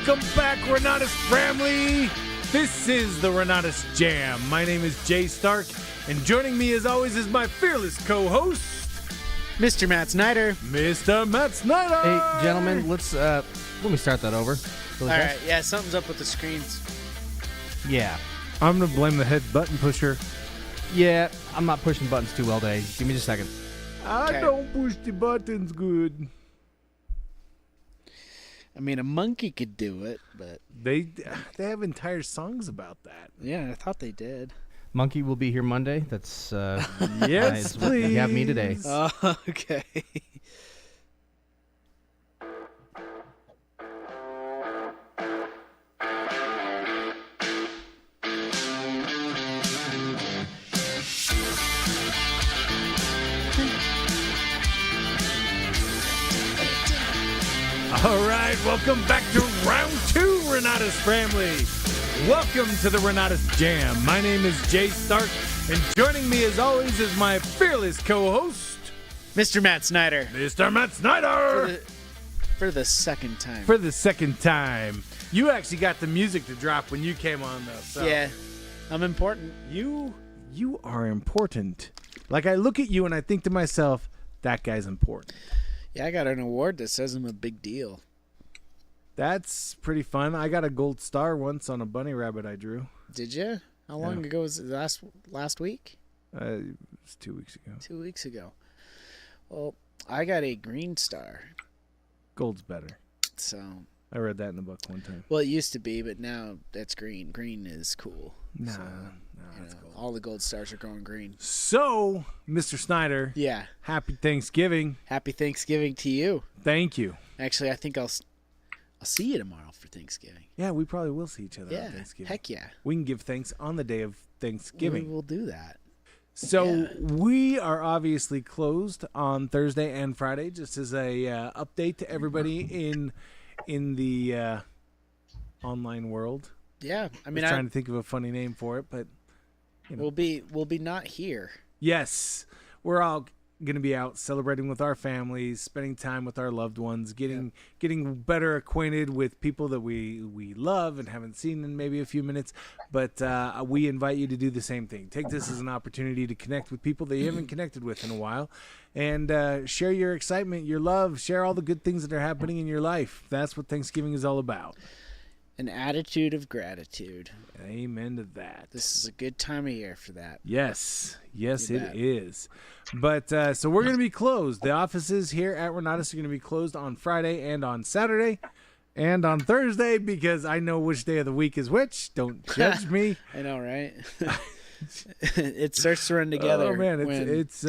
Welcome back, Renatus family. This is the Renatus J.A.M. My name is Jay Stark, and joining me as always is my fearless co-host, Mr. Matt Snyder. Mr. Matt Snyder. Hey, gentlemen, let me start that over. All right, yeah, something's up with the screens. Yeah. I'm going to blame the head button pusher. Yeah, I'm not pushing buttons too well today. Give me just a second. I don't push the buttons good. I mean, a monkey could do it, but... They have entire songs about that. Yeah, I thought they did. Monkey will be here Monday. That's, Yes, please. You have me today. Oh, okay. All right, welcome back to round 2, Renatus family. Welcome to the Renatus J.A.M. My name is Jay Stark, and joining me as always is my fearless co-host, Mr. Matt Snyder. Mr. Matt Snyder. For the second time. For the second time. You actually got the music to drop when you came on, though. So Yeah, I'm important. You are important. Like, I look at you and I think to myself, that guy's important. Yeah, I got an award that says I'm a big deal. That's pretty fun. I got a gold star once on a bunny rabbit I drew. Did you? How long ago was it? Last week? It was 2 weeks ago. 2 weeks ago. Well, I got a green star. Gold's better. So, I read that in the book one time. well, it used to be, but now that's green. Green is cool. No, So, that's you know, cool. all the gold stars are going green. So, Mr. Snyder, Yeah. happy Thanksgiving. Happy Thanksgiving to you. Thank you. Actually, I think I'll see you tomorrow for Thanksgiving. Yeah, we probably will see each other Yeah. on Thanksgiving. Heck yeah. We can give thanks on the day of Thanksgiving. We will do that. So Yeah. we are obviously closed on Thursday and Friday, just as a update to everybody in the online world. Yeah. I mean, I was trying to think of a funny name for it, but you know. we'll be not here. Yes, we're all going to be out celebrating with our families, spending time with our loved ones, getting better acquainted with people that we love and haven't seen in maybe a few minutes. But we invite you to do the same thing. Take this as an opportunity to connect with people that you haven't connected with in a while, and share your excitement, your love, share all the good things that are happening in your life. That's what Thanksgiving is all about. An attitude of gratitude. Amen to that. This is a good time of year for that. Yes, You it bet. is. But so we're going to be closed. The offices here at Renatus are going to be closed on Friday and on Saturday and on Thursday because I know which day of the week is which. Don't judge me. I know, right? It starts to run together. Oh man, when, it's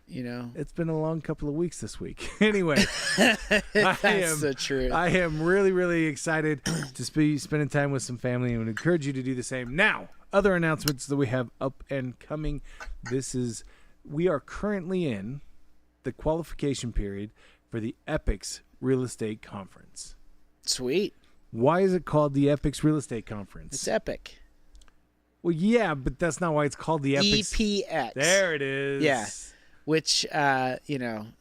you know. it's been a long couple of weeks this week. Anyway, That's the truth. I am really, really excited to be spending time with some family and would encourage you to do the same. Now, other announcements that we have up and coming. We are currently in the qualification period for the Epics Real Estate Conference. Sweet. Why is it called the Epics Real Estate Conference? It's epic. Well, yeah, but that's not why it's called the Epics. EPX. There it is. Yeah. Which,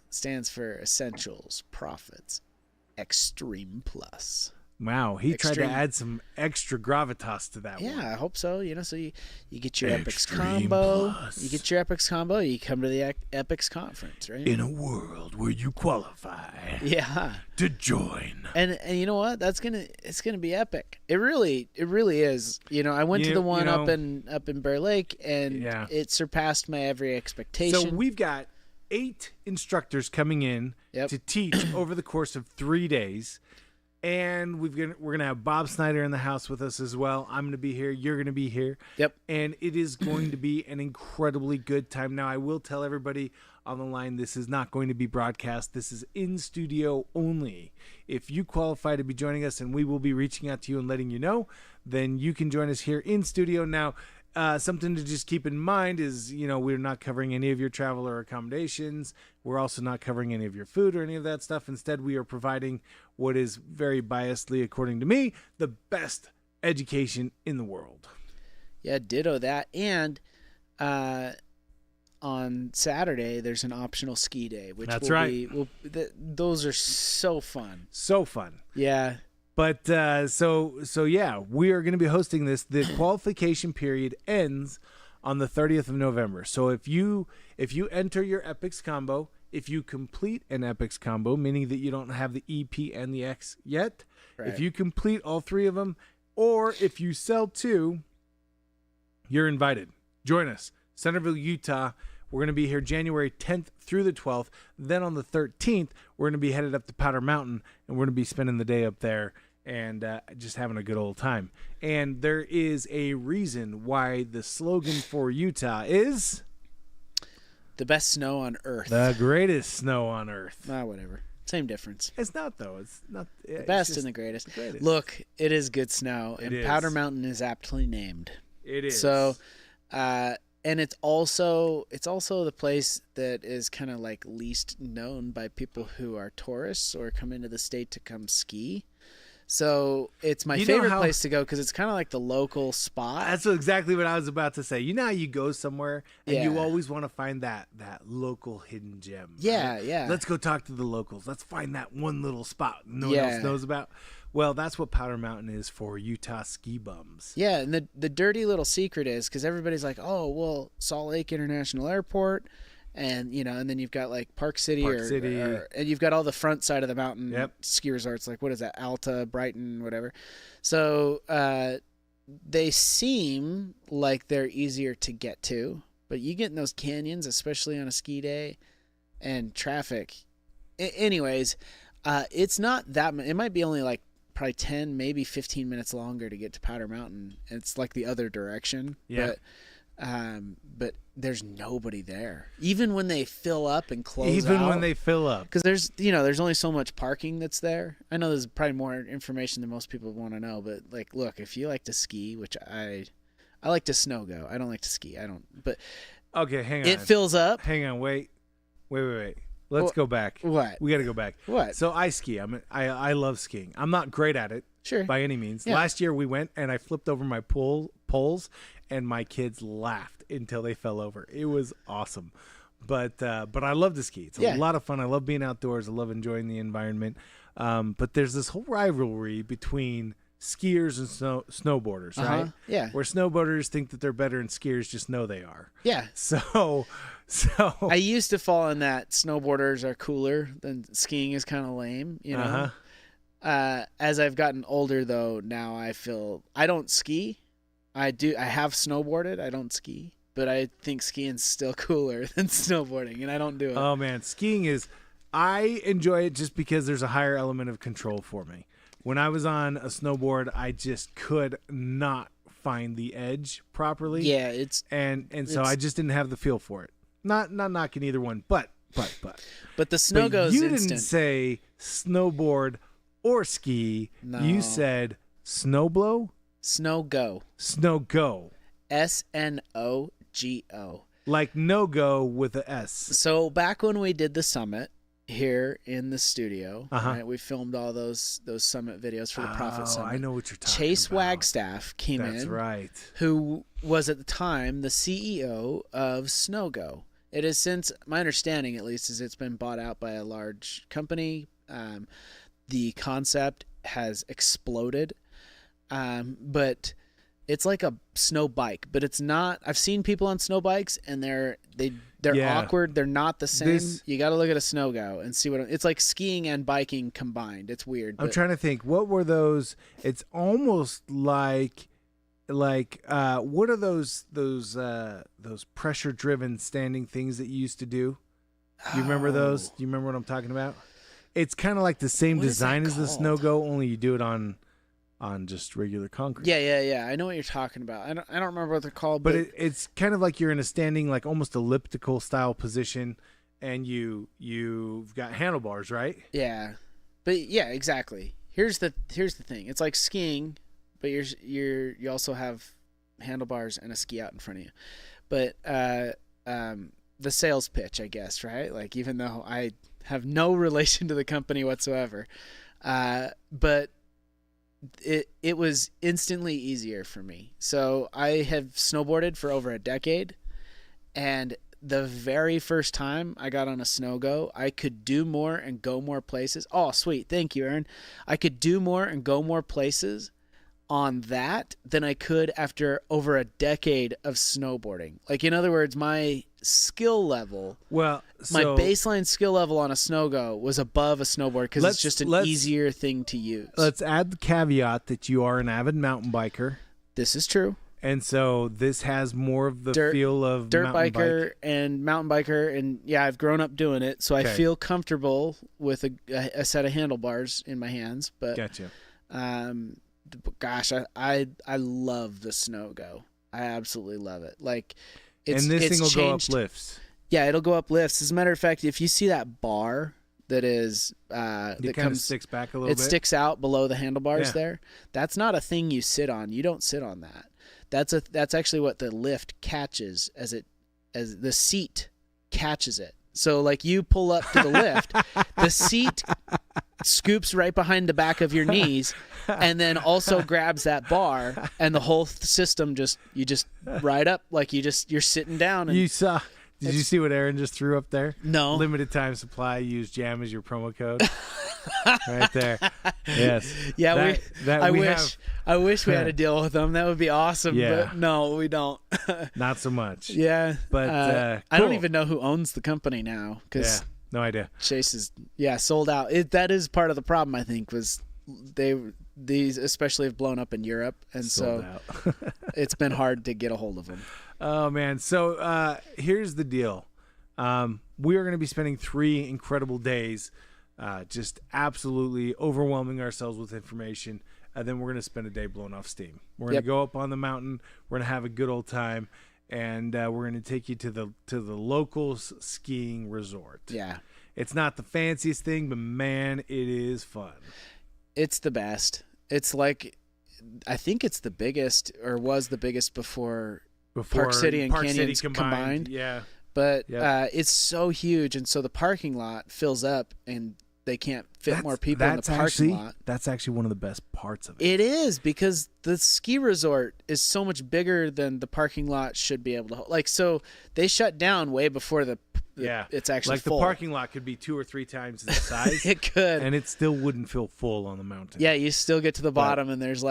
stands for Essentials, Profits, Extreme Plus. Wow, he tried Extreme. to add some extra gravitas to that Yeah, one. I hope so. So you get your Epics Extreme combo. Plus. You get your Epics combo. You come to the Epics conference, right? In a world where you qualify Yeah. to join. And you know what? It's gonna be epic. It really is. I went to the one up in Bear Lake, and Yeah. it surpassed my every expectation. So we've got 8 instructors coming in Yep. to teach over the course of 3 days. And we're gonna have Bob Snyder in the house with us as well. I'm gonna be here. You're gonna be here. Yep. And it is going to be an incredibly good time. Now, I will tell everybody on the line, this is not going to be broadcast. This is in studio only. If you qualify to be joining us, and we will be reaching out to you and letting you know, then you can join us here in studio. Now, something to just keep in mind is, we're not covering any of your travel or accommodations. We're also not covering any of your food or any of that stuff. Instead, we are providing what is very biasedly, according to me, the best education in the world. Yeah, ditto that. And on Saturday, there's an optional ski day, which That's will right. be those are so fun. So fun. Yeah. But so yeah, we are going to be hosting this. The qualification period ends on the 30th of November. So if you enter your Epics combo, if you complete an Epics combo, meaning that you don't have the EP and the X yet, Right. if you complete all three of them, or if you sell two, you're invited. Join us, Centerville, Utah. We're going to be here January 10th through the 12th. Then on the 13th, we're going to be headed up to Powder Mountain, and we're going to be spending the day up there and just having a good old time. And there is a reason why the slogan for Utah is The best snow on earth. the greatest snow on earth. Whatever. Same difference. It's not, though. It's not The best and the greatest. the greatest. Look, it is good snow, It and is. Powder Mountain is aptly named. It is. So, and it's also the place that is kind of like least known by people who are tourists or come into the state to come ski. So it's my favorite place to go because it's kind of like the local spot. That's exactly what I was about to say. You know how you go somewhere and you Yeah. always want to find that local hidden gem. Yeah, right? yeah. Let's go talk to the locals. Let's find that one little spot no one Yeah. else knows about. Well, that's what Powder Mountain is for Utah ski bums. Yeah, and the dirty little secret is because everybody's like, oh, well, Salt Lake International Airport, and and then you've got like Park City, and you've got all the front side of the mountain ski resorts, like what is that, Alta, Brighton, whatever. So they seem like they're easier to get to, but you get in those canyons, especially on a ski day, and traffic. Anyways, it's not that. It might be only like probably 10, maybe 15 minutes longer to get to Powder Mountain. It's like the other direction. Yeah. But there's nobody there. Even when they fill up and close out. Even when they fill up. Because there's only so much parking that's there. I know there's probably more information than most people want to know, but like, look, if you like to ski, which I like to snow go. I don't like to ski. But Okay, hang on. it fills up. Hang on, wait. Let's go back. What? We got to go back. What? So I ski. I love skiing. I'm not great at it. Sure. By any means. Yeah. Last year we went and I flipped over my poles and my kids laughed until they fell over. It was awesome. But I love to ski. It's a lot of fun. I love being outdoors. I love enjoying the environment. But there's this whole rivalry between skiers and snowboarders, right? Yeah. Where snowboarders think that they're better and skiers just know they are. Yeah. So I used to fall in that snowboarders are cooler than skiing is kind of lame, As I've gotten older, though, now I feel I don't ski. I have snowboarded. I don't ski, but I think skiing's still cooler than snowboarding, and I don't do it. Oh man, skiing is. I enjoy it just because there's a higher element of control for me. When I was on a snowboard, I just could not find the edge properly. Yeah, so I just didn't have the feel for it. Not knocking either one, but the snow goes you instant. didn't say snowboard or ski. No. You said snowblow? Snow go. Snow go. SNOGO. Like no go with a S. So back when we did the summit here in the studio, right, we filmed all those summit videos for the Profit Summit. I know what you're talking Chase about. Wagstaff came in. That's right. Who was at the time the CEO of SnowGo. It is since, my understanding at least, is it's been bought out by a large company. The concept has exploded, but it's like a snow bike. But it's not. I've seen people on snow bikes, and they're awkward. They're not the same. You got to look at a SnowGo and see what it's like. Skiing and biking combined. It's weird. I'm trying to think. What were those? It's almost like what are those pressure driven standing things that you used to do? Do you remember those? Do you remember what I'm talking about? It's kind of like the same design as the SnowGo, only you do it on just regular concrete. Yeah. I know what you're talking about. I don't remember what they're called, but it's kind of like you're in a standing, like almost elliptical style position, and you've got handlebars, right? Yeah, but yeah, exactly. Here's the thing. It's like skiing, but you also have handlebars and a ski out in front of you. But the sales pitch, I guess, right? Like, even though I have no relation to the company whatsoever, but it was instantly easier for me. So I have snowboarded for over a decade, and the very first time I got on a snow go, I could do more and go more places. Oh, sweet. Thank you, Aaron. I could do more and go more places on that than I could after over a decade of snowboarding. Like, in other words, my skill level, my baseline skill level on a snow go was above a snowboard because it's just an easier thing to use. Let's add the caveat that you are an avid mountain biker. This is true. And so this has more of the feel of dirt mountain biker bike. And mountain biker, and yeah, I've grown up doing it, so I feel comfortable with a set of handlebars in my hands. But gotcha. Gosh, I love the snow go. I absolutely love it. Like, it's and this it's thing will changed. go up lifts. Yeah, it'll go up lifts. As a matter of fact, if you see that bar that is it kind of sticks back a little bit. It sticks out below the handlebars Yeah. there. That's not a thing you sit on. You don't sit on that. That's actually what the lift catches as the seat catches it. So like you pull up to the lift, the seat scoops right behind the back of your knees and then also grabs that bar, and the whole system you just ride up like you're sitting down. And Did you see what Aaron just threw up there? No. Limited time supply. Use J.A.M as your promo code. Right there. Yes. Yeah, I wish we had a deal with them. That would be awesome. Yeah. But no, we don't. Not so much. Yeah. But I don't cool. even know who owns the company now, because no idea. Chase is sold out. That is part of the problem, I think, was these especially have blown up in Europe, and Sold so it's been hard to get a hold of them. Oh man. So here's the deal. We are going to be spending 3 incredible days just absolutely overwhelming ourselves with information. And then we're going to spend a day blowing off steam. We're going to go up on the mountain. We're going to have a good old time. And we're going to take you to the locals skiing resort. Yeah. It's not the fanciest thing, but man, it is fun. It's the best. It's like, I think it's the biggest, or was the biggest before Park City and Canyons combined. Yeah. But it's so huge, and so the parking lot fills up, and they can't fit more people in the parking lot. That's actually one of the best parts of it. It is, because the ski resort is so much bigger than the parking lot should be able to hold. Like, so they shut down way before it's actually full. The parking lot could be 2 or 3 times the size. It could. And it still wouldn't feel full on the mountain. Yeah, you still get to the bottom, and there's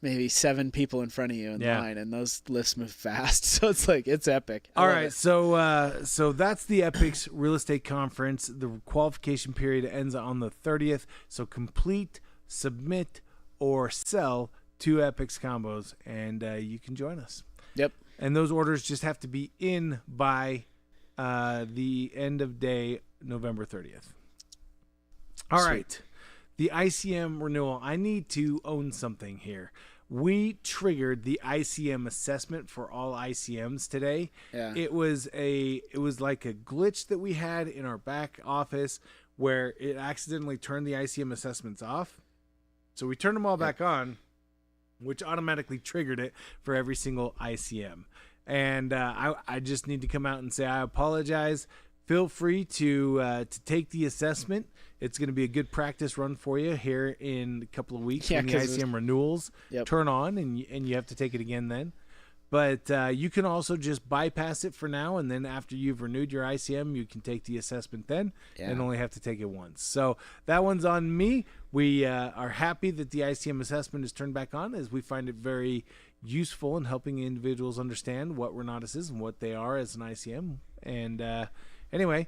maybe 7 people in front of you in line, and those lifts move fast. So it's like, it's epic. All right, so that's the Epics Real Estate Conference. The qualification period ends on the 30th. So complete, submit, or sell 2 Epics combos, and you can join us. Yep. And those orders just have to be in by the end of day November 30th. All right. The ICM renewal. I need to own something here. We triggered the ICM assessment for all ICMs today. Yeah. It was like a glitch that we had in our back office where it accidentally turned the ICM assessments off. So we turned them all back on, which automatically triggered it for every single ICM. And I just need to come out and say I apologize. Feel free to take the assessment. It's going to be a good practice run for you here in a couple of weeks when the ICM renewals turn on, and you have to take it again then. But you can also just bypass it for now, and then after you've renewed your ICM, you can take the assessment then and only have to take it once. So that one's on me. We are happy that the ICM assessment is turned back on, as we find it very useful in helping individuals understand what Renatus is and what they are as an ICM. And anyway,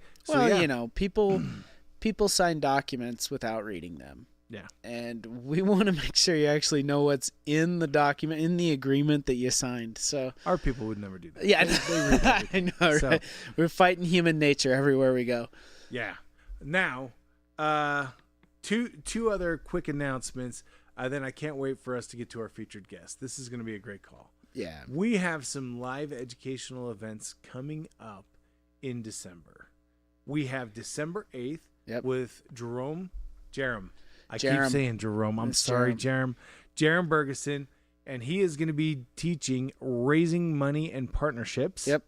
people sign documents without reading them. Yeah. And we want to make sure you actually know what's in the document, in the agreement that you signed. So our people would never do that. Yeah, they read I know, so, right? We're fighting human nature everywhere we go. Yeah. Now, two other quick announcements. Then I can't wait for us to get to our featured guest. This is going to be a great call. Yeah. We have some live educational events coming up in December. We have December 8th with J.A.M. I keep saying Jerome. I'm sorry, J.A.M. J.A.M. Bergeson, and he is going to be teaching raising money and partnerships. Yep.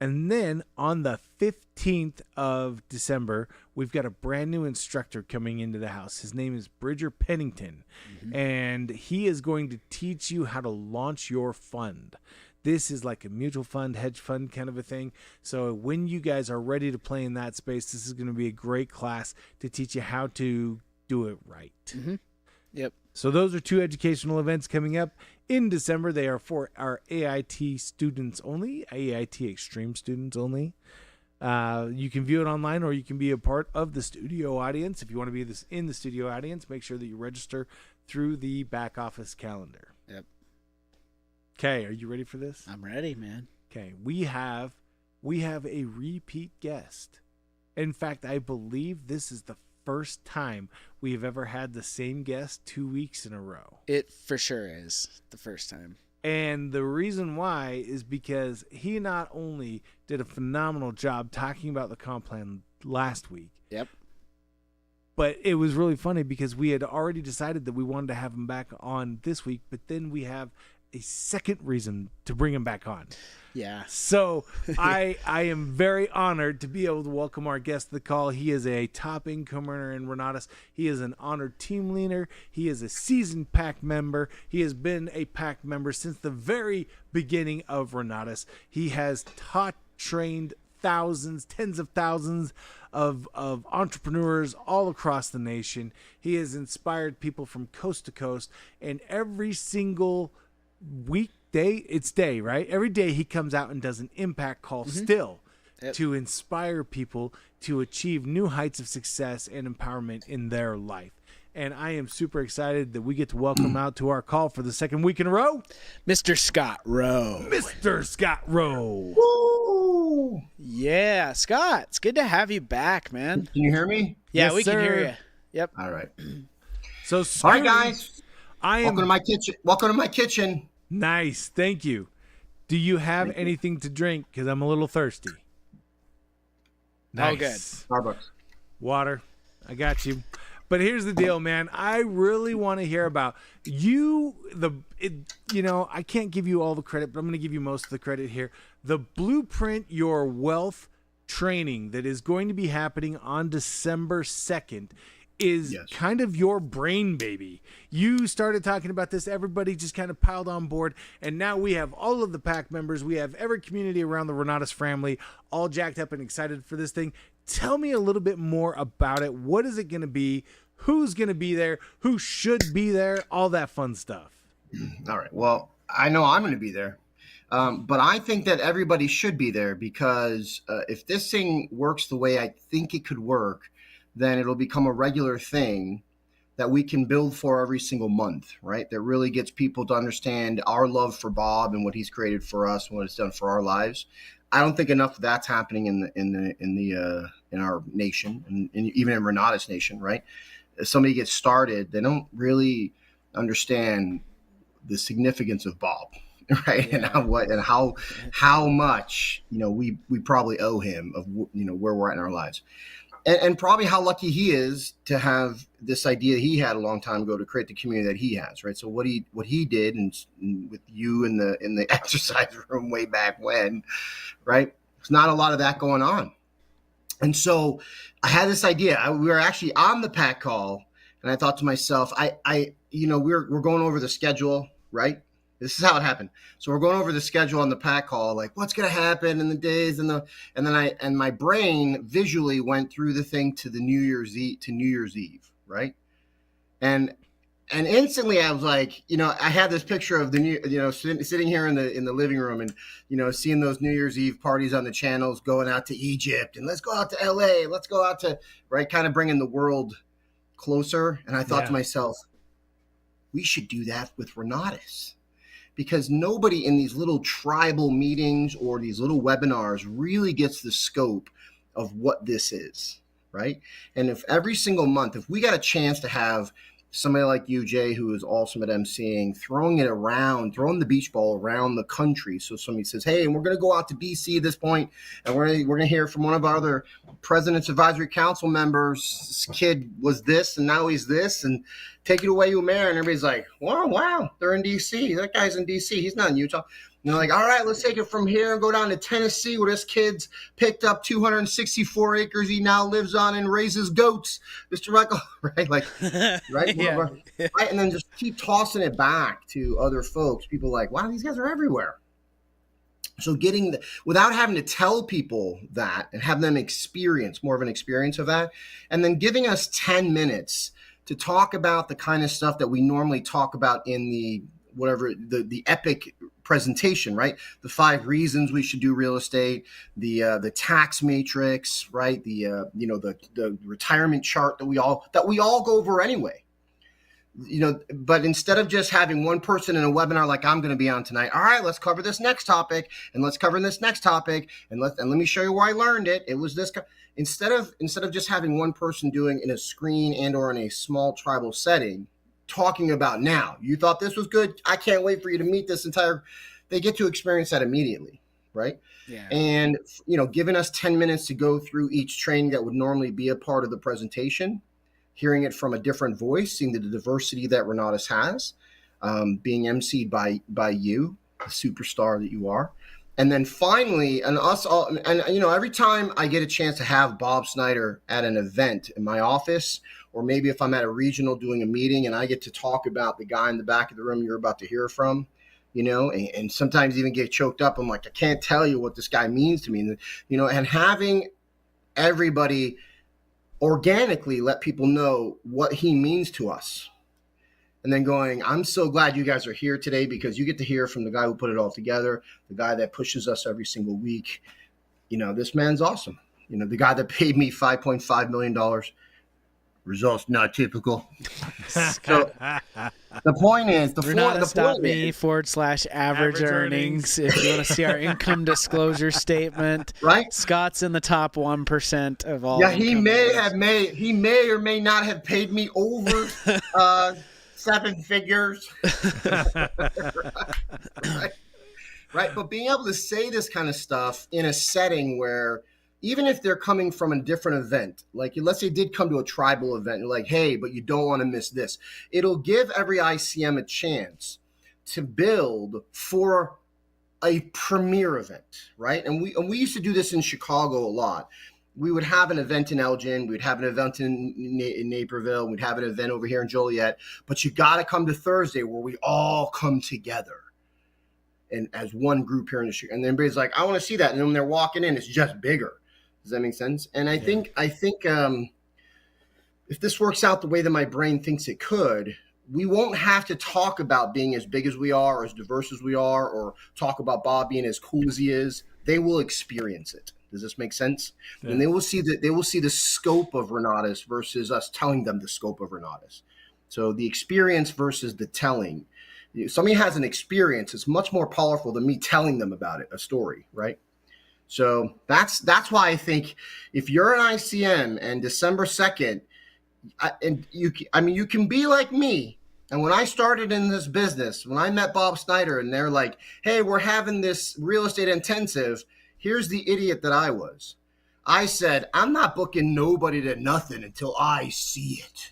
And then on the 15th of December, we've got a brand new instructor coming into the house. His name is Bridger Pennington, and he is going to teach you how to launch your fund. This is like a mutual fund, hedge fund kind of a thing. So when you guys are ready to play in that space, this is going to be a great class to teach you how to do it right. Mm-hmm. Yep. So those are 2 educational events coming up in December. They are for our AIT students only, AIT Extreme students only. You can view it online, or you can be a part of the studio audience. If you want to be in the studio audience, make sure that you register through the back office calendar. Yep. Okay, are you ready for this? I'm ready, man. Okay, we have a repeat guest. In fact, I believe this is the first time we have ever had the same guest 2 weeks in a row. It for sure is the first time. And the reason why is because he not only did a phenomenal job talking about the comp plan last week. Yep. But it was really funny because we had already decided that we wanted to have him back on this week, but then we have a second reason to bring him back on. Yeah. So I am very honored to be able to welcome our guest to the call. He is a top income earner in Renatus. He is an honored team leader. He is a seasoned PAC member. He has been a PAC member since the very beginning of Renatus. He has taught, trained thousands, tens of thousands of entrepreneurs all across the nation. He has inspired people from coast to coast, and every single day, right? Every day he comes out and does an impact call still to inspire people to achieve new heights of success and empowerment in their life. And I am super excited that we get to welcome him out to our call for the second week in a row. Mr. Scott Rowe. Mr. Scott Rowe. Woo! Yeah, Scott, it's good to have you back, man. Can you hear me? Yeah, Yes, we can sir. hear you. Yep. All right. So, All right, guys. I am Welcome to my kitchen. Welcome to my kitchen. nice. Thank you. Do you have anything to drink? Because I'm a little thirsty. Oh, good. Starbucks. Water. I got you. But here's the deal, man. I really want to hear about you. I can't give you all the credit, but I'm going to give you most of the credit here. The Blueprint Your Wealth training that is going to be happening on December 2nd is kind of your brain baby. You started talking about this. Everybody just kind of piled on board. And now we have all of the PAC members. We have every community around the Renatus family all jacked up and excited for this thing. Tell me a little bit more about it. What is it going to be? Who's going to be there? Who should be there? All that fun stuff. All right. Well, I know I'm going to be there. But I think that everybody should be there because if this thing works the way I think it could work, then it'll become a regular thing that we can build for every single month, right? That really gets people to understand our love for Bob and what he's created for us and what it's done for our lives. I don't think enough of that's happening in our nation and even in Renatus Nation, right? If somebody gets started, they don't really understand the significance of Bob, right? Yeah. And how much we probably owe him of where we're at in our lives. And probably how lucky he is to have this idea he had a long time ago to create the community that he has, right? So what he did, and with you in the exercise room way back when, right? There's not a lot of that going on, and so I had this idea. We were actually on the PAC call, and I thought to myself, we're going over the schedule, right? This is how it happened. So we're going over the schedule on the PAC call, like what's going to happen in the days and then my brain visually went through the thing to New Year's Eve, right? And instantly I was like, I had this picture of sitting here in the living room and seeing those New Year's Eve parties on the channels, going out to Egypt and let's go out to LA, let's go out to, right, kind of bringing the world closer. And I thought to myself, we should do that with Renatus. Because nobody in these little tribal meetings or these little webinars really gets the scope of what this is, right? And if every single month, if we got a chance to have somebody like you, Jay, who is awesome at emceeing, throwing the beach ball around the country. So somebody says, hey, and we're going to go out to DC at this point, and we're going to hear from one of our other President's Advisory Council members. This kid was this, and now he's this, and take it away, Umair. And everybody's like, wow, they're in DC. That guy's in DC. He's not in Utah. And they're like, all right, let's take it from here and go down to Tennessee where this kid's picked up 264 acres he now lives on and raises goats, Mr. Michael, right? Like, right? Right? And then just keep tossing it back to other folks. People like, wow, these guys are everywhere. So without having to tell people that and have them experience more of an experience of that, and then giving us 10 minutes to talk about the kind of stuff that we normally talk about in the epic presentation, right? The 5 reasons we should do real estate, the tax matrix, right? The retirement chart that we all go over anyway. But instead of just having one person in a webinar like I'm going to be on tonight, all right, let's cover this next topic, and let's cover this next topic, and let me show you where I learned it. It was this. Instead of just having one person doing in a screen and or in a small tribal setting, talking about, now you thought this was good, I can't wait for you to meet this entire. They get to experience that immediately, right? Yeah. And giving us 10 minutes to go through each training that would normally be a part of the presentation, hearing it from a different voice, seeing the diversity that Renatus has, being emceed by you, the superstar that you are. And then finally, and us all, and every time I get a chance to have Bob Snyder at an event in my office, or maybe if I'm at a regional doing a meeting and I get to talk about the guy in the back of the room you're about to hear from, and sometimes even get choked up. I'm like, I can't tell you what this guy means to me. And having everybody organically let people know what he means to us. And then going, I'm so glad you guys are here today, because you get to hear from the guy who put it all together, the guy that pushes us every single week. This man's awesome. The guy that paid me $5.5 million. Results not typical. So the point is, Renatus.me/average earnings. If you want to see our income disclosure statement, right? Scott's in the top 1% of all. Yeah, he may or may not have paid me over 7 figures. Right. But being able to say this kind of stuff in a setting where, even if they're coming from a different event, like let's say you did come to a tribal event, you're like, hey, but you don't want to miss this. It'll give every ICM a chance to build for a premier event, right? And we used to do this in Chicago a lot. We would have an event in Elgin, we'd have an event in Naperville, we'd have an event over here in Joliet, but you got to come to Thursday where we all come together and as one group here in the Chicago. And then everybody's like, I want to see that. And then when they're walking in, it's just bigger. Does that make sense? And I think if this works out the way that my brain thinks it could, we won't have to talk about being as big as we are, or as diverse as we are, or talk about Bob being as cool as he is. They will experience it. Does this make sense? Yeah. And they will see the scope of Renatus versus us telling them the scope of Renatus. So the experience versus the telling. If somebody has an experience, it's much more powerful than me telling them about it, a story, right? So that's why I think if you're an ICM and December 2nd, you can be like me. And when I started in this business, when I met Bob Snyder and they're like, hey, we're having this real estate intensive, here's the idiot that I was. I said, I'm not booking nobody to nothing until I see it.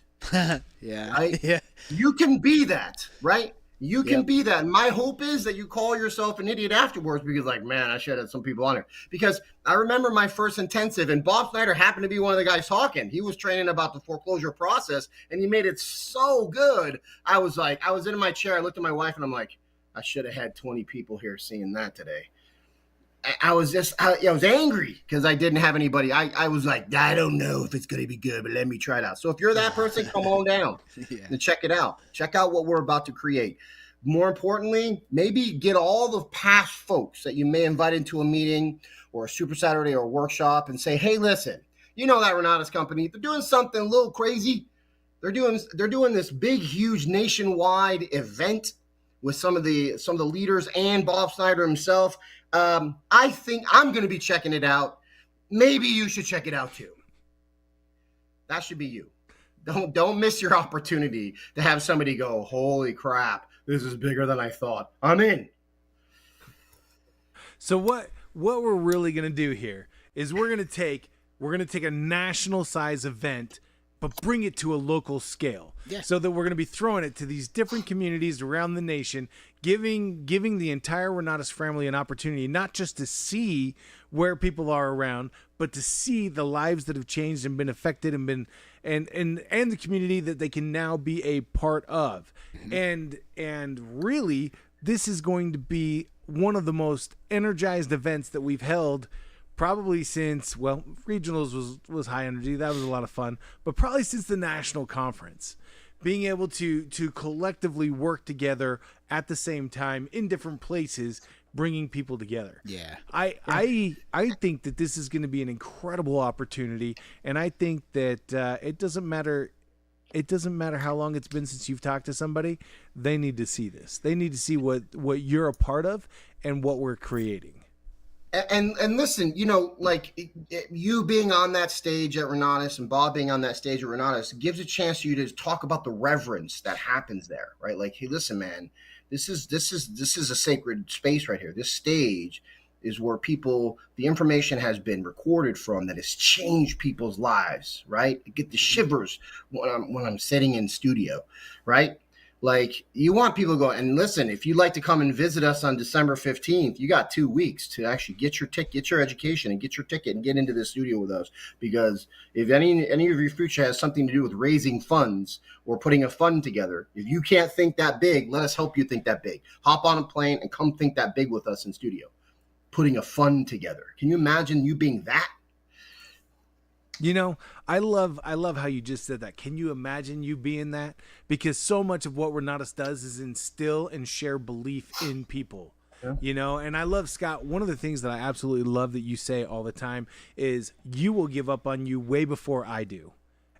Yeah. Right? Yeah. You can be that, right? You can be that. And my hope is that you call yourself an idiot afterwards, because like, man, I should have some people on here. Because I remember my first intensive, and Bob Snyder happened to be one of the guys talking. He was training about the foreclosure process, and he made it so good. I was in my chair. I looked at my wife, and I'm like, I should have had 20 people here seeing that today. I was angry because I didn't have anybody. I was like, I don't know if it's going to be good, but let me try it out. So if you're that person, come on down and check it out. Check out what we're about to create. More importantly, maybe get all the past folks that you may invite into a meeting or a Super Saturday or a workshop and say, hey, listen, you know that Renatus company, they're doing something a little crazy. They're doing this big, huge nationwide event with some of the leaders and Bob Snyder himself. I think I'm going to be checking it out. Maybe you should check it out too. That should be you. Don't miss your opportunity to have somebody go, holy crap, this is bigger than I thought. I'm in. So what we're really going to do here is we're going to take a national size event, but bring it to a local scale. Yeah. So that we're going to be throwing it to these different communities around the nation, giving the entire Renatus family an opportunity, not just to see where people are around, but to see the lives that have changed and been affected and been and the community that they can now be a part of. And really, this is going to be one of the most energized events that we've held probably since, well, regionals was high energy. That was a lot of fun, but probably since the national conference. Being able to collectively work together at the same time in different places, bringing people together. Yeah. I think that this is going to be an incredible opportunity, and I think that it doesn't matter how long it's been since you've talked to somebody. They need to see this. They need to see what you're a part of and what we're creating. And listen, you know, like you being on that stage at Renatus and Bob being on that stage at Renatus gives a chance for you to talk about the reverence that happens there, right? Like, hey, listen, man, this is a sacred space right here. This stage is where the information has been recorded from that has changed people's lives, right? I get the shivers when I'm sitting in studio, right? Like, you want people to go and listen. If you'd like to come and visit us on December 15th, you got 2 weeks to actually get your ticket, get your education, and get your ticket and get into the studio with us. Because if any of your future has something to do with raising funds or putting a fund together, if you can't think that big, let us help you think that big. Hop on a plane and come think that big with us in studio, putting a fund together. Can you imagine you being that? You know, I love how you just said that. Can you imagine you being that? Because so much of what Renatus does is instill and share belief in people. Yeah. You know, and I love, Scott, one of the things that I absolutely love that you say all the time is you will give up on you way before I do.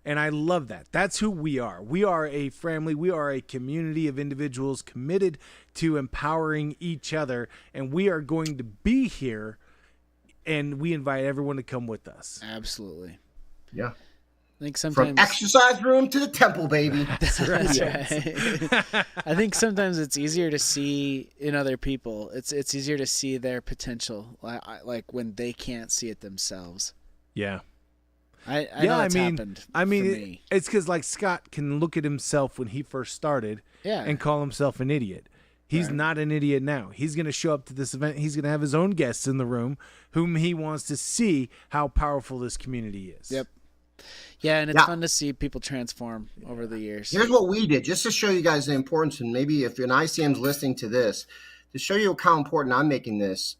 And I love that. That's who we are. We are a family. We are a community of individuals committed to empowering each other. And we are going to be here, and we invite everyone to come with us. Absolutely. Yeah. I think sometimes from exercise room to the temple, baby. That's right. I think sometimes it's easier to see in other people. It's easier to see their potential, like when they can't see it themselves. Yeah. I know it's happened. I mean, for me. It's because like Scott can look at himself when he first started, and call himself an idiot. He's not an idiot now. He's going to show up to this event. He's going to have his own guests in the room, whom he wants to see how powerful this community is. Yep. Yeah, and it's fun to see people transform over the years. Here's what we did, just to show you guys the importance, and maybe if an ICM's listening to this, to show you how important I'm making this.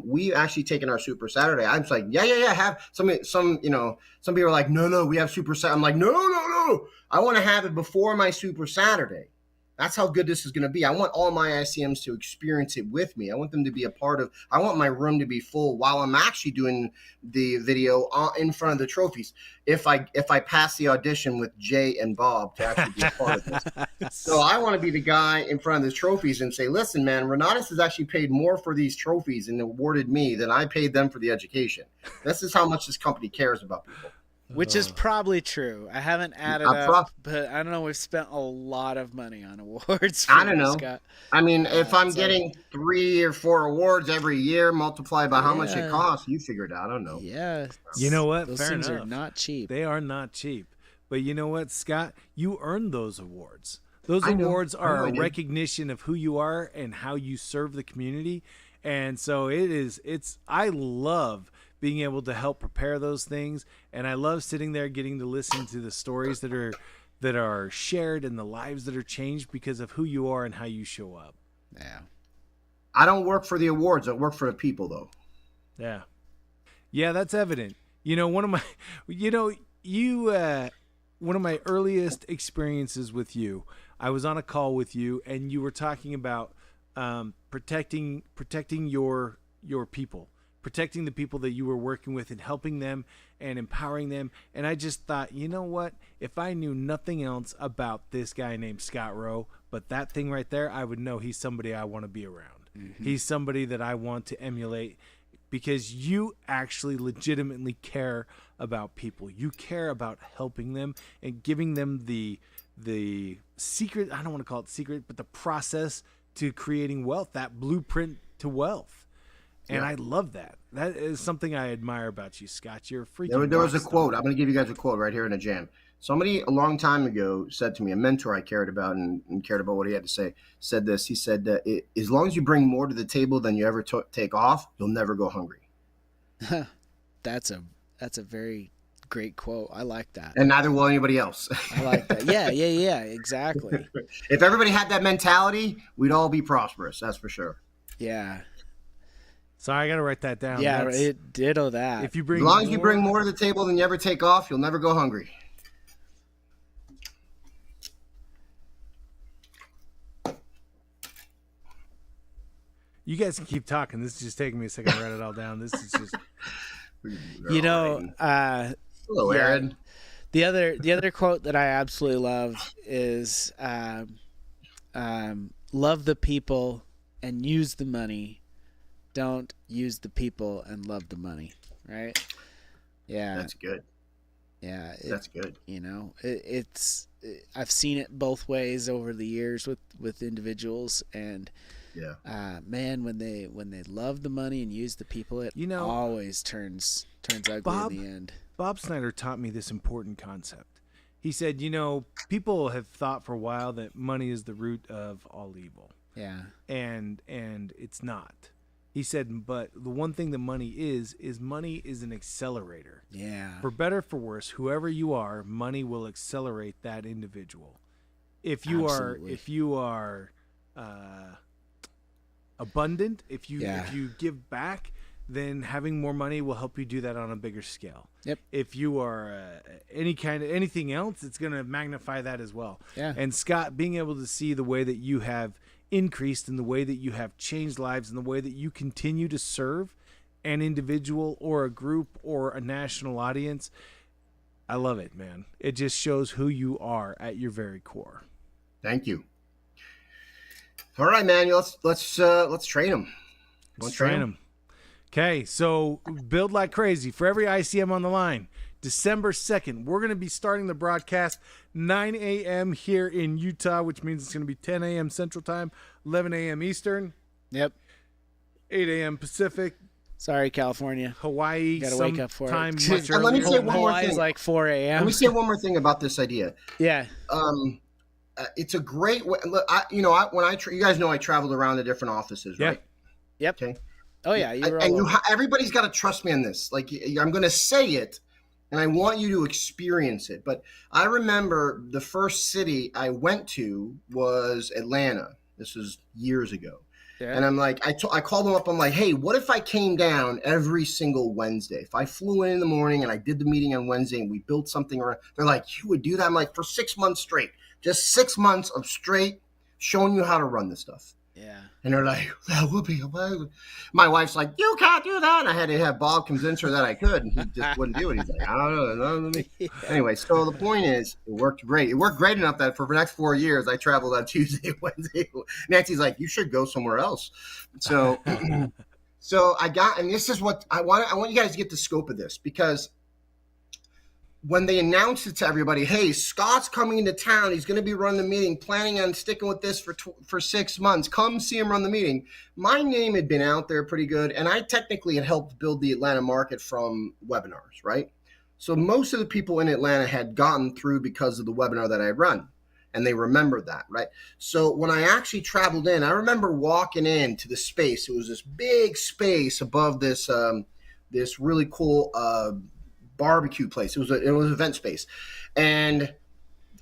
We actually taken our Super Saturday. I'm just like, yeah. Have some people are like, no, we have Super Saturday. I'm like, no. I want to have it before my Super Saturday. That's how good this is going to be. I want all my ICMs to experience it with me. I want them to be a part of. I want my room to be full while I'm actually doing the video in front of the trophies. If I pass the audition with Jay and Bob to actually be a part of this, so I want to be the guy in front of the trophies and say, "Listen, man, Renatus has actually paid more for these trophies and awarded me than I paid them for the education. This is how much this company cares about people." Which is probably true. I haven't added up, but I don't know. We've spent a lot of money on awards. I don't know. Scott. I mean, if I'm getting 3 or 4 awards every year, multiplied by how much it costs, you figure it out. I don't know. Yeah. You know what? Those Fair things enough. are not cheap. They are not cheap. But you know what, Scott? You earned those awards. Those awards are a recognition of who you are and how you serve the community. And so I love being able to help prepare those things, and I love sitting there getting to listen to the stories that are shared and the lives that are changed because of who you are and how you show up. Yeah. I don't work for the awards. I work for the people, though. Yeah, that's evident. You know, one of my earliest experiences with you, I was on a call with you, and you were talking about protecting your people. Protecting the people that you were working with and helping them and empowering them. And I just thought, you know what? If I knew nothing else about this guy named Scott Rowe, but that thing right there, I would know he's somebody I want to be around. Mm-hmm. He's somebody that I want to emulate because you actually legitimately care about people. You care about helping them and giving them the secret, I don't want to call it secret, but the process to creating wealth, that blueprint to wealth. And I love that. That is something I admire about you, Scott. You're a freaking. There was a quote. I'm going to give you guys a quote right here in a jam. Somebody a long time ago said to me, a mentor I cared about and cared about what he had to say, said this. He said, as long as you bring more to the table than you ever take off, you'll never go hungry. That's a very great quote. I like that. And neither will anybody else. I like that. Yeah, exactly. If everybody had that mentality, we'd all be prosperous. That's for sure. Yeah. So I got to write that down. Yeah, ditto that. If you bring as long as you bring more to the table than you ever take off, you'll never go hungry. You guys can keep talking. This is just taking me a second to write it all down. This is just, Hello, Aaron. The other quote that I absolutely love is, "Love the people and use the money. Don't use the people and love the money." Right? Yeah, That's good. Yeah, that's good. It's I've seen it both ways over the years with individuals, and man, when they love the money and use the people, it always turns ugly in the end. Bob Snyder taught me this important concept. He said, people have thought for a while that money is the root of all evil. Yeah. And it's not. He said, but the one thing that money is money is an accelerator. Yeah. For better, for worse, whoever you are, money will accelerate that individual. If you are abundant, if you give back, then having more money will help you do that on a bigger scale. Yep. If you are anything else, it's going to magnify that as well. Yeah. And Scott, being able to see the way that you have increased and the way that you have changed lives and the way that you continue to serve an individual or a group or a national audience, I love it, man. It just shows who you are at your very core. Thank you. All right, man. Let's train them. Let's train them. Okay, so build like crazy. For every ICM on the line, December 2nd, we're going to be starting the broadcast 9 a.m. here in Utah, which means it's going to be 10 a.m. Central Time, 11 a.m. Eastern. Yep. 8 a.m. Pacific. Sorry, California. Hawaii. Got to wake up for it. Much let me say one more Hawaii's thing. like 4 a.m. Let me say one more thing about this idea. Yeah. It's a great way. Look, you guys know I traveled around to different offices, right? Yep. Okay. Oh yeah, everybody's got to trust me on this. Like, I'm going to say it, and I want you to experience it. But I remember the first city I went to was Atlanta. This was years ago. Yeah. And I'm like, I called them up. I'm like, hey, what if I came down every single Wednesday? If I flew in the morning and I did the meeting on Wednesday and we built something around, they're like, you would do that? I'm like, for 6 months straight, just 6 months of straight showing you how to run this stuff. Yeah. And they're like, that would be. My wife's like, you can't do that. And I had to have Bob convince her that I could. And he just wouldn't do it. He's like, I don't know. Yeah. Anyway, so the point is, it worked great. It worked great enough that for the next 4 years, I traveled on Tuesday, Wednesday. Nancy's like, you should go somewhere else. So, and this is what I want you guys to get the scope of this, because when they announced it to everybody, hey, Scott's coming into town. He's going to be running the meeting, planning on sticking with this for 6 months. Come see him run the meeting. My name had been out there pretty good, and I technically had helped build the Atlanta market from webinars, right? So most of the people in Atlanta had gotten through because of the webinar that I run, and they remembered that, right? So when I actually traveled in, I remember walking into the space. It was this big space above this really cool barbecue place. It was an event space, and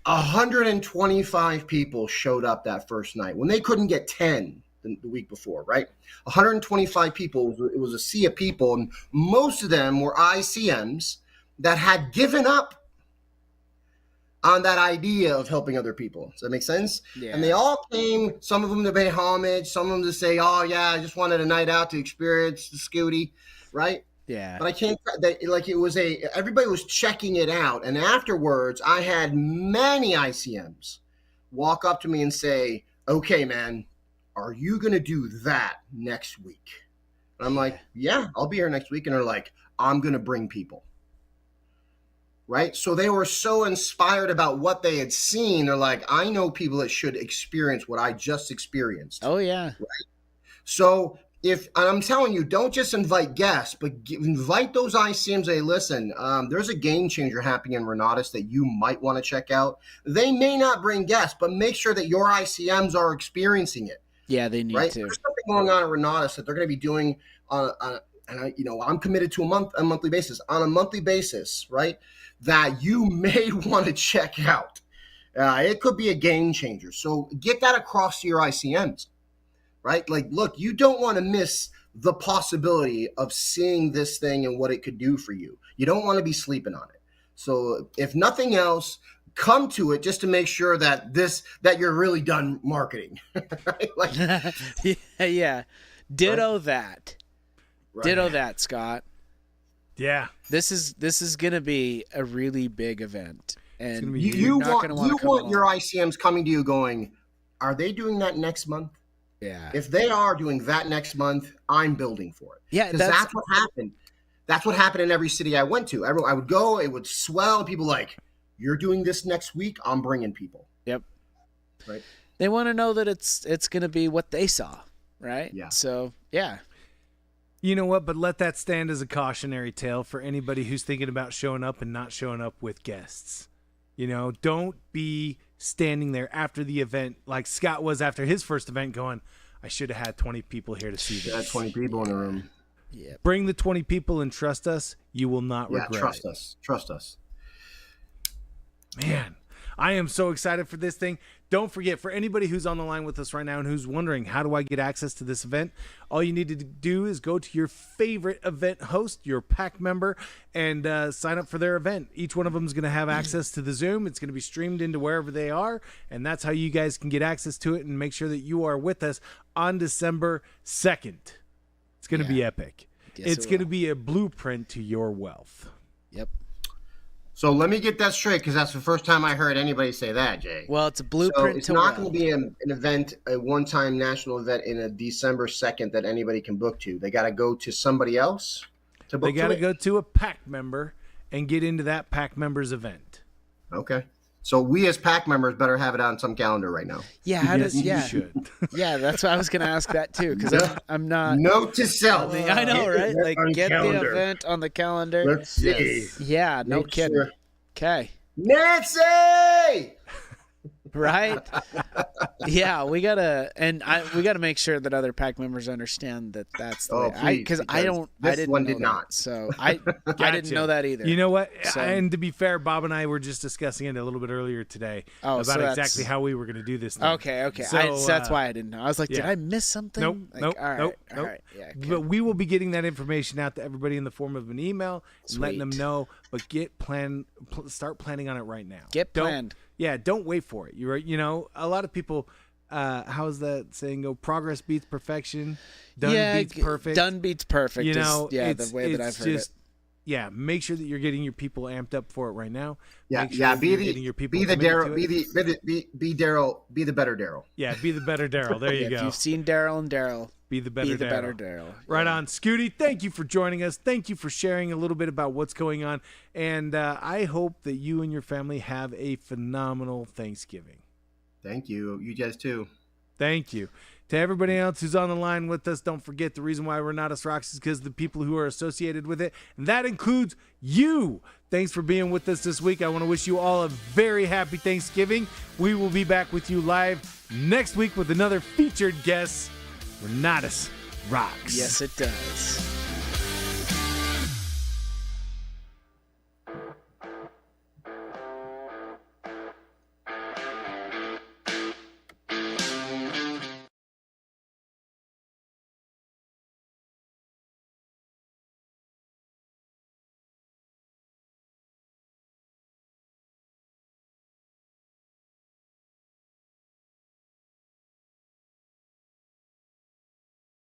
125 people showed up that first night when they couldn't get 10 the week before, right? 125 people. It was a sea of people, and most of them were ICMs that had given up on that idea of helping other people. Does that make sense? Yeah. And they all came, some of them to pay homage, some of them to say, oh yeah, I just wanted a night out to experience the Scooty, right? Yeah. But I can't, everybody was checking it out. And afterwards, I had many ICMs walk up to me and say, okay, man, are you going to do that next week? And I'm like, yeah, I'll be here next week. And they're like, I'm going to bring people. Right? So they were so inspired about what they had seen. They're like, I know people that should experience what I just experienced. Oh, yeah. Right? So and I'm telling you, don't just invite guests, but invite those ICMs. Hey, listen, there's a game changer happening in Renatus that you might want to check out. They may not bring guests, but make sure that your ICMs are experiencing it. Yeah, they need to. There's something going on at Renatus that they're going to be doing I'm committed to a monthly basis, right? That you may want to check out. It could be a game changer. So get that across to your ICMs. right? Like, look, you don't want to miss the possibility of seeing this thing and what it could do for you. You don't want to be sleeping on it. So if nothing else, come to it just to make sure that you're really done marketing. Right? Like, yeah. Ditto right? that. Right. Ditto that, Scott. Yeah. This is gonna be a really big event. And you want your ICMs coming to you going, are they doing that next month? Yeah. If they are doing that next month, I'm building for it. Yeah, because that's what happened. That's what happened in every city I went to. I would go, it would swell, and people like, you're doing this next week, I'm bringing people. Yep. Right. They want to know that it's going to be what they saw, right? Yeah. So, yeah. You know what? But let that stand as a cautionary tale for anybody who's thinking about showing up and not showing up with guests. You know, don't be standing there after the event like Scott was after his first event going, I should have had 20 people here to see this. Had 20 people in the room. Yeah. Bring the 20 people and trust us. You will not regret trust it. us. Trust us. Man, I am so excited for this thing. Don't forget, for anybody who's on the line with us right now and who's wondering, how do I get access to this event? All you need to do is go to your favorite event host, your PAC member, and sign up for their event. Each one of them is going to have access to the Zoom. It's going to be streamed into wherever they are, and that's how you guys can get access to it and make sure that you are with us on December 2nd. It's going to be epic. It's going to be a blueprint to your wealth. Yep. So let me get that straight, because that's the first time I heard anybody say that, Jay. Well, it's a blueprint. So it's not going to be an event, a one-time national event in a December 2nd that anybody can book to. They got to go to somebody else to book. They got to go to a PAC member and get into that PAC member's event. Okay. So we as PAC members better have it on some calendar right now. Yeah, how does You should. Yeah, that's what I was going to ask that too, because I'm not. Note to self. I know, right? Like, get calendar. the event on the calendar. Let's see. Yes. Yeah, no Make kidding. sure. Okay. Nancy! Right? Yeah, we gotta make sure that other PAC members understand that that's the way. Because I didn't one know did that. not. So I didn't know that either. You know what? So- And to be fair, Bob and I were just discussing it a little bit earlier today about exactly how we were going to do this thing. Okay. So, That's why I didn't know. I was like, did I miss something? Nope. Like, all right. Yeah, okay. But we will be getting that information out to everybody in the form of an email, and letting them Sweet. know. But start planning on it right now. Planned. Yeah, don't wait for it. You know, a lot of people. How's that saying go? Progress beats perfection. Done beats perfect. Done beats perfect. You know, the way that I've heard it. Yeah, make sure that you're getting your people amped up for it right now. Yeah, Make sure Be the Daryl. Be Daryl. Be the better Daryl. Yeah, be the better Daryl. There you go. If you've seen Daryl and Daryl, be the better Daryl. Right on. Scooty, thank you for joining us. Thank you for sharing a little bit about what's going on. And I hope that you and your family have a phenomenal Thanksgiving. Thank you. You guys too. Thank you. To everybody else who's on the line with us, don't forget the reason why Renatus rocks is because of the people who are associated with it. And that includes you. Thanks for being with us this week. I want to wish you all a very happy Thanksgiving. We will be back with you live next week with another featured guest. Renatus rocks. Yes, it does.